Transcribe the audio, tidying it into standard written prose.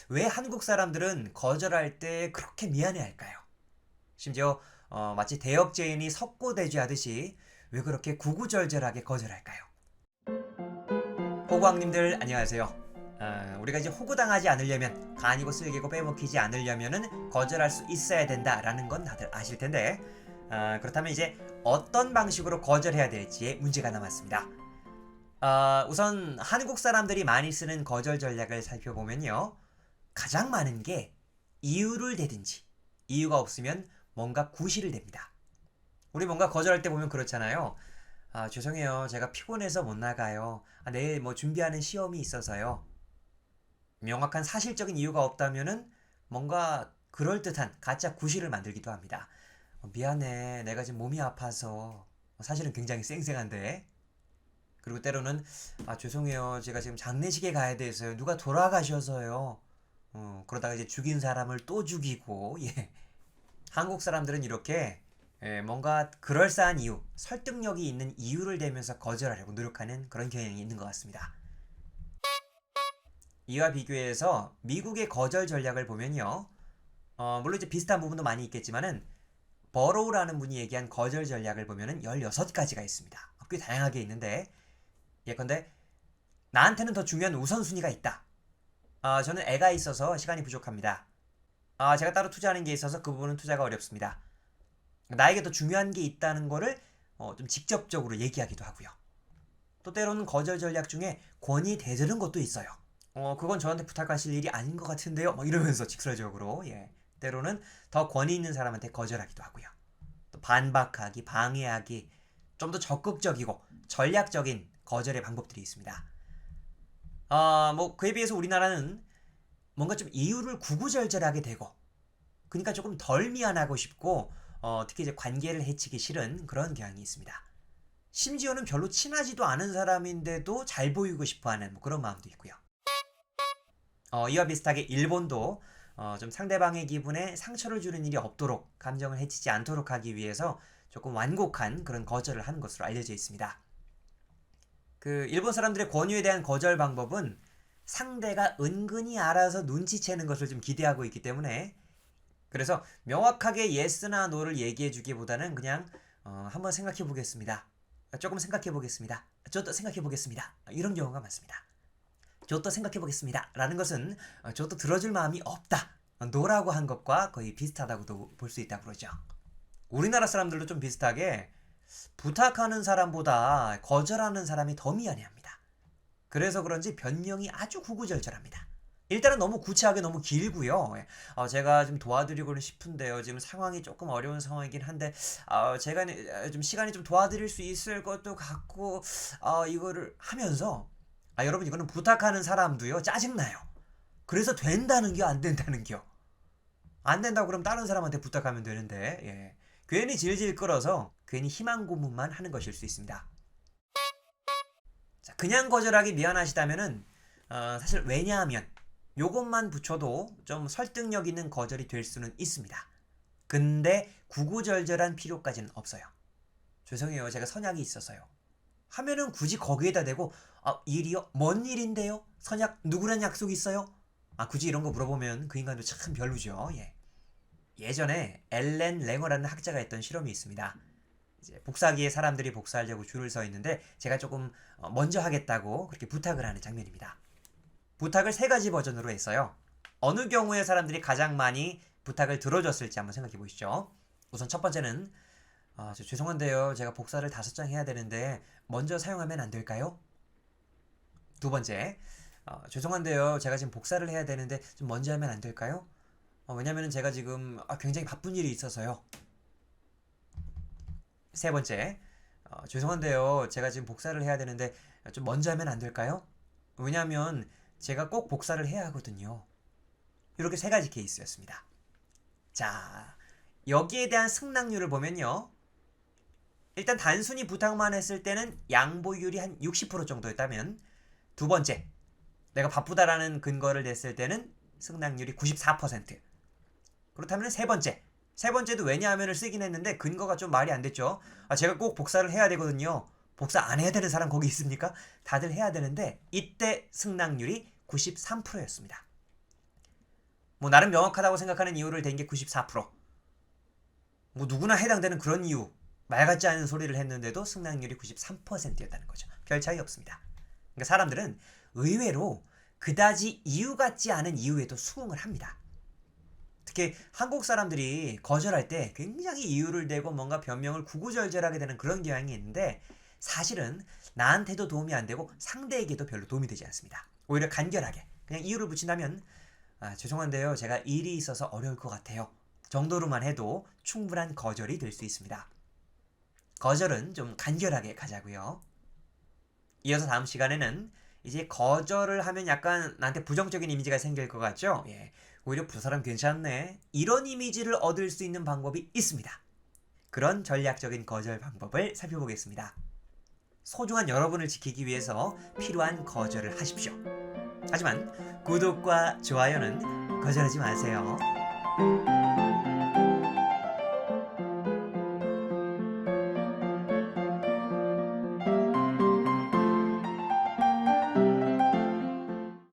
왜 한국 사람들은 거절할 때 그렇게 미안해할까요? 심지어 마치 대역죄인이 석고대죄하듯이 왜 그렇게 구구절절하게 거절할까요? 호구왕님들 안녕하세요. 우리가 이제 호구당하지 않으려면 간이고 쓸개고 빼먹히지 않으려면은 거절할 수 있어야 된다라는 건 다들 아실 텐데 그렇다면 이제 어떤 방식으로 거절해야 될지에 문제가 남았습니다. 우선 한국 사람들이 많이 쓰는 거절 전략을 살펴보면요. 가장 많은 게 이유를 대든지 이유가 없으면 뭔가 구실을 댑니다. 우리 뭔가 거절할 때 보면 그렇잖아요. 죄송해요. 제가 피곤해서 못 나가요. 내일 뭐 준비하는 시험이 있어서요. 명확한 사실적인 이유가 없다면은 뭔가 그럴듯한 가짜 구실을 만들기도 합니다. 미안해. 내가 지금 몸이 아파서. 사실은 굉장히 쌩쌩한데. 그리고 때로는 죄송해요. 제가 지금 장례식에 가야 돼서요. 누가 돌아가셔서요. 그러다가 이제 죽인 사람을 또 죽이고 예. 한국 사람들은 이렇게 뭔가 그럴싸한 이유, 설득력이 있는 이유를 대면서 거절하려고 노력하는 그런 경향이 있는 것 같습니다. 이와 비교해서 미국의 거절 전략을 보면요. 물론 이제 비슷한 부분도 많이 있겠지만은 버로우라는 분이 얘기한 거절 전략을 보면은 16가지가 있습니다. 꽤 다양하게 있는데 예컨대 나한테는 더 중요한 우선순위가 있다. 저는 애가 있어서 시간이 부족합니다. 제가 따로 투자하는 게 있어서 그 부분은 투자가 어렵습니다. 나에게 더 중요한 게 있다는 거를 좀 직접적으로 얘기하기도 하고요. 또 때로는 거절 전략 중에 권위 대드는 것도 있어요. 그건 저한테 부탁하실 일이 아닌 것 같은데요. 뭐 이러면서 직설적으로 예. 때로는 더 권위 있는 사람한테 거절하기도 하고요. 또 반박하기, 방해하기, 좀 더 적극적이고 전략적인 거절의 방법들이 있습니다. 뭐 그에 비해서 우리나라는 뭔가 좀 이유를 구구절절하게 되고, 그러니까 조금 덜 미안하고 싶고, 특히 이제 관계를 해치기 싫은 그런 경향이 있습니다. 심지어는 별로 친하지도 않은 사람인데도 잘 보이고 싶어하는 뭐 그런 마음도 있고요. 이와 비슷하게 일본도 좀 상대방의 기분에 상처를 주는 일이 없도록 감정을 해치지 않도록 하기 위해서 조금 완곡한 그런 거절을 하는 것으로 알려져 있습니다. 그 일본 사람들의 권유에 대한 거절 방법은 상대가 은근히 알아서 눈치채는 것을 좀 기대하고 있기 때문에, 그래서 명확하게 yes나 no를 얘기해 주기보다는 그냥 한번 생각해 보겠습니다. 조금 생각해 보겠습니다. 저도 생각해 보겠습니다. 이런 경우가 많습니다. 저도 생각해 보겠습니다. 라는 것은 저도 들어줄 마음이 없다. no라고 한 것과 거의 비슷하다고도 볼 수 있다고 그러죠. 우리나라 사람들도 좀 비슷하게 부탁하는 사람보다 거절하는 사람이 더 미안해합니다. 그래서 그런지 변명이 아주 구구절절합니다. 일단은 너무 구체하게 너무 길고요. 제가 좀 도와드리고는 싶은데요. 지금 상황이 조금 어려운 상황이긴 한데 제가 좀 시간이 좀 도와드릴 수 있을 것도 같고 이거를 하면서 여러분 이거는 부탁하는 사람도요 짜증나요. 그래서 된다는 겨 안 된다는 겨. 안 된다고 그럼 다른 사람한테 부탁하면 되는데 예. 괜히 질질 끌어서 괜히 희망 고문만 하는 것일 수 있습니다. 자, 그냥 거절하기 미안하시다면은 사실 왜냐하면 요것만 붙여도 좀 설득력 있는 거절이 될 수는 있습니다. 근데 구구절절한 필요까지는 없어요. 죄송해요. 제가 선약이 있어서요. 하면은 굳이 거기에다 대고 일이요? 뭔 일인데요? 선약 누구랑 약속 있어요? 굳이 이런 거 물어보면 그 인간도 참 별로죠. 예. 예전에 엘렌 랭어라는 학자가 했던 실험이 있습니다. 이제 복사기에 사람들이 복사하려고 줄을 서 있는데 제가 조금 먼저 하겠다고 그렇게 부탁을 하는 장면입니다. 부탁을 3가지 버전으로 했어요. 어느 경우에 사람들이 가장 많이 부탁을 들어줬을지 한번 생각해 보시죠. 우선 첫 번째는 죄송한데요. 제가 복사를 5장 해야 되는데 먼저 사용하면 안 될까요? 두 번째, 죄송한데요. 제가 지금 복사를 해야 되는데 좀 먼저 하면 안 될까요? 왜냐면 제가 지금 굉장히 바쁜 일이 있어서요. 세 번째, 죄송한데요. 제가 지금 복사를 해야 되는데 좀 먼저 하면 안 될까요? 왜냐면 제가 꼭 복사를 해야 하거든요. 이렇게 3가지 케이스였습니다. 자, 여기에 대한 승낙률을 보면요. 일단 단순히 부탁만 했을 때는 양보율이 한 60% 정도였다면, 두 번째, 내가 바쁘다라는 근거를 냈을 때는 승낙률이 94%. 그렇다면 세 번째도 왜냐하면을 쓰긴 했는데 근거가 좀 말이 안 됐죠. 제가 꼭 복사를 해야 되거든요. 복사 안 해야 되는 사람 거기 있습니까? 다들 해야 되는데 이때 승낙률이 93%였습니다. 뭐 나름 명확하다고 생각하는 이유를 댄 게 94%. 뭐 누구나 해당되는 그런 이유, 말 같지 않은 소리를 했는데도 승낙률이 93%였다는 거죠. 별 차이 없습니다. 그러니까 사람들은 의외로 그다지 이유 같지 않은 이유에도 수긍을 합니다. 특히 한국 사람들이 거절할 때 굉장히 이유를 대고 뭔가 변명을 구구절절하게 되는 그런 경향이 있는데, 사실은 나한테도 도움이 안 되고 상대에게도 별로 도움이 되지 않습니다. 오히려 간결하게 그냥 이유를 붙인다면, 죄송한데요, 제가 일이 있어서 어려울 것 같아요 정도로만 해도 충분한 거절이 될 수 있습니다. 거절은 좀 간결하게 가자고요. 이어서 다음 시간에는 이제 거절을 하면 약간 나한테 부정적인 이미지가 생길 것 같죠? 예. 오히려 그 사람 괜찮네, 이런 이미지를 얻을 수 있는 방법이 있습니다. 그런 전략적인 거절 방법을 살펴보겠습니다. 소중한 여러분을 지키기 위해서 필요한 거절을 하십시오. 하지만 구독과 좋아요는 거절하지 마세요.